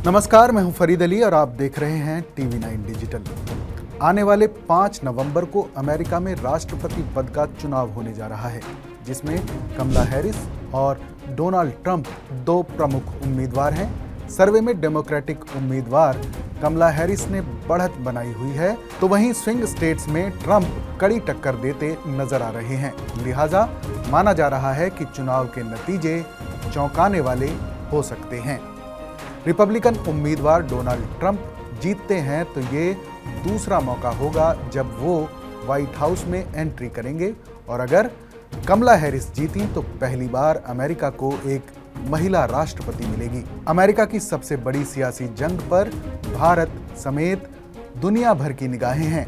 नमस्कार, मैं हूं फरीद अली और आप देख रहे हैं TV9 डिजिटल। आने वाले 5 नवंबर को अमेरिका में राष्ट्रपति पद का चुनाव होने जा रहा है, जिसमें कमला हैरिस और डोनाल्ड ट्रंप दो प्रमुख उम्मीदवार हैं। सर्वे में डेमोक्रेटिक उम्मीदवार कमला हैरिस ने बढ़त बनाई हुई है, तो वहीं स्विंग स्टेट्स में ट्रंप कड़ी टक्कर देते नजर आ रहे हैं। लिहाजा माना जा रहा है कि चुनाव के नतीजे चौंकाने वाले हो सकते हैं। रिपब्लिकन उम्मीदवार डोनाल्ड ट्रंप जीतते हैं तो ये दूसरा मौका होगा जब वो व्हाइट हाउस में एंट्री करेंगे, और अगर कमला हैरिस जीती तो पहली बार अमेरिका को एक महिला राष्ट्रपति मिलेगी। अमेरिका की सबसे बड़ी सियासी जंग पर भारत समेत दुनिया भर की निगाहें हैं,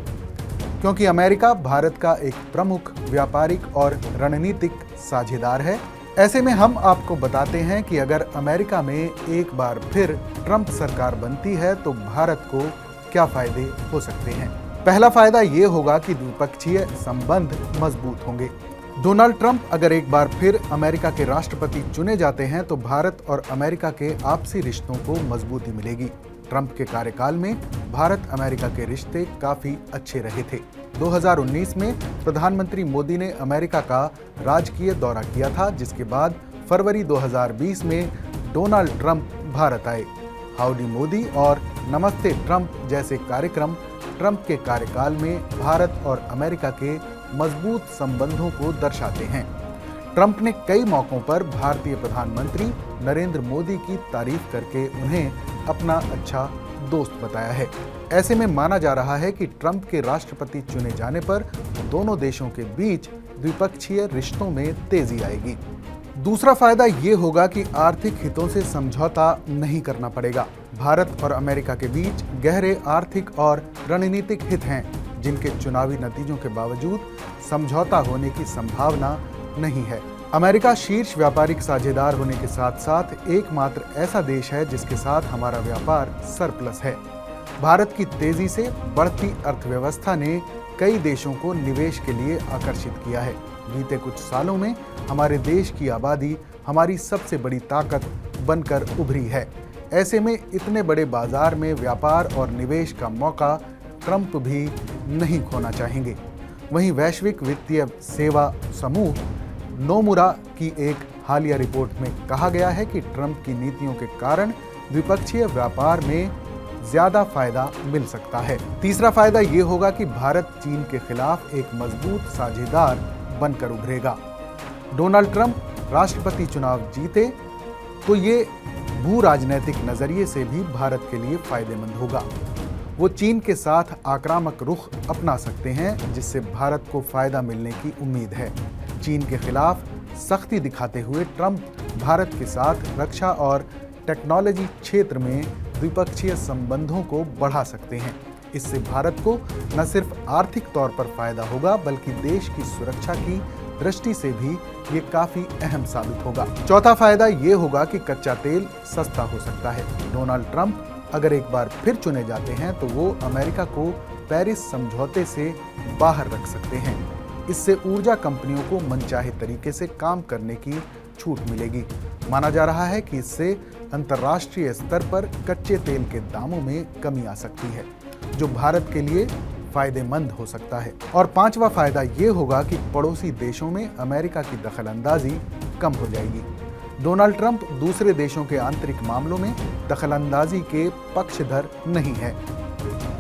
क्योंकि अमेरिका भारत का एक प्रमुख व्यापारिक और रणनीतिक साझेदार है। ऐसे में हम आपको बताते हैं कि अगर अमेरिका में एक बार फिर ट्रंप सरकार बनती है तो भारत को क्या फायदे हो सकते हैं। पहला फायदा ये होगा कि द्विपक्षीय संबंध मजबूत होंगे। डोनाल्ड ट्रंप अगर एक बार फिर अमेरिका के राष्ट्रपति चुने जाते हैं तो भारत और अमेरिका के आपसी रिश्तों को मजबूती मिलेगी। ट्रंप के कार्यकाल में भारत अमेरिका के रिश्ते काफी अच्छे रहे थे। 2019 में प्रधानमंत्री मोदी ने अमेरिका का राजकीय दौरा किया था, जिसके बाद फरवरी 2020 में डोनाल्ड ट्रंप भारत आए। हाउडी मोदी और नमस्ते ट्रंप जैसे कार्यक्रम ट्रंप के कार्यकाल में भारत और अमेरिका के मजबूत संबंधों को दर्शाते हैं। ट्रंप ने कई मौकों पर भारतीय प्रधानमंत्री नरेंद्र मोदी की तारीफ करके उन्हें अपना अच्छा दोस्त बताया है। ऐसे में माना जा रहा है कि ट्रंप के राष्ट्रपति चुने जाने पर दोनों देशों के बीच द्विपक्षीय रिश्तों में तेजी आएगी। दूसरा फायदा ये होगा कि आर्थिक हितों से समझौता नहीं करना पड़ेगा। भारत और अमेरिका के बीच गहरे आर्थिक और रणनीतिक हित हैं, जिनके चुनावी नतीजों के बावजूद समझौता होने की संभावना नहीं है। अमेरिका शीर्ष व्यापारिक साझेदार होने के साथ साथ एकमात्र ऐसा देश है जिसके साथ हमारा व्यापार सरप्लस है। भारत की तेजी से बढ़ती अर्थव्यवस्था ने कई देशों को निवेश के लिए आकर्षित किया है। बीते कुछ सालों में हमारे देश की आबादी हमारी सबसे बड़ी ताकत बनकर उभरी है। ऐसे में इतने बड़े बाजार में व्यापार और निवेश का मौका ट्रंप भी नहीं खोना चाहेंगे। वहीं वैश्विक वित्तीय सेवा समूह नोमुरा की एक हालिया रिपोर्ट में कहा गया है कि ट्रंप की नीतियों के कारण द्विपक्षीय व्यापार में ज्यादा फायदा मिल सकता है। तीसरा फायदा ये होगा कि भारत चीन के खिलाफ एक मजबूत साझेदार बनकर उभरेगा। डोनाल्ड ट्रंप राष्ट्रपति चुनाव जीते तो ये भू राजनीतिक नजरिए से भी भारत के लिए फायदेमंद होगा। वो चीन के साथ आक्रामक रुख अपना सकते हैं, जिससे भारत को फायदा मिलने की उम्मीद है। चीन के खिलाफ सख्ती दिखाते हुए ट्रंप भारत के साथ रक्षा और टेक्नोलॉजी क्षेत्र में द्विपक्षीय संबंधों को बढ़ा सकते हैं। इससे भारत को न सिर्फ आर्थिक तौर पर फायदा होगा, बल्कि देश की सुरक्षा की दृष्टि से भी ये काफी अहम साबित होगा। चौथा फायदा ये होगा कि कच्चा तेल सस्ता हो सकता है। डोनाल्ड ट्रंप अगर एक बार फिर चुने जाते हैं तो वो अमेरिका को पेरिस समझौते से बाहर रख सकते हैं। इससे ऊर्जा कंपनियों को मनचाहे तरीके से काम करने की छूट मिलेगी। माना जा रहा है कि इससे अंतर्राष्ट्रीय स्तर पर कच्चे तेल के दामों में कमी आ सकती है, जो भारत के लिए फायदेमंद हो सकता है। और पांचवा फायदा ये होगा कि पड़ोसी देशों में अमेरिका की दखलंदाजी कम हो जाएगी। डोनाल्ड ट्रंप दूसरे देशों के आंतरिक मामलों में दखलंदाजी के पक्षधर नहीं है।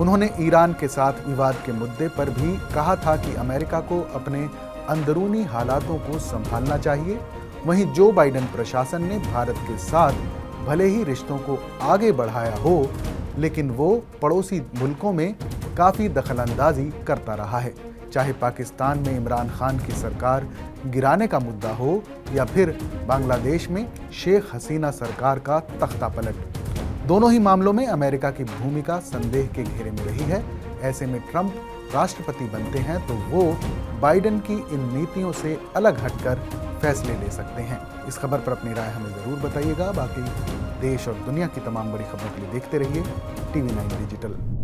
उन्होंने ईरान के साथ विवाद के मुद्दे पर भी कहा था कि अमेरिका को अपने अंदरूनी हालातों को संभालना चाहिए। वहीं जो बाइडेन प्रशासन ने भारत के साथ भले ही रिश्तों को आगे बढ़ाया हो, लेकिन वो पड़ोसी मुल्कों में काफ़ी दखलंदाजी करता रहा है, चाहे पाकिस्तान में इमरान खान की सरकार गिराने का मुद्दा हो या फिर बांग्लादेश में शेख हसीना सरकार का तख्ता पलट। दोनों ही मामलों में अमेरिका की भूमिका संदेह के घेरे में रही है। ऐसे में ट्रंप राष्ट्रपति बनते हैं तो वो बाइडेन की इन नीतियों से अलग हटकर फैसले ले सकते हैं। इस खबर पर अपनी राय हमें ज़रूर बताइएगा। बाकी देश और दुनिया की तमाम बड़ी खबरों के लिए देखते रहिए TV9 डिजिटल।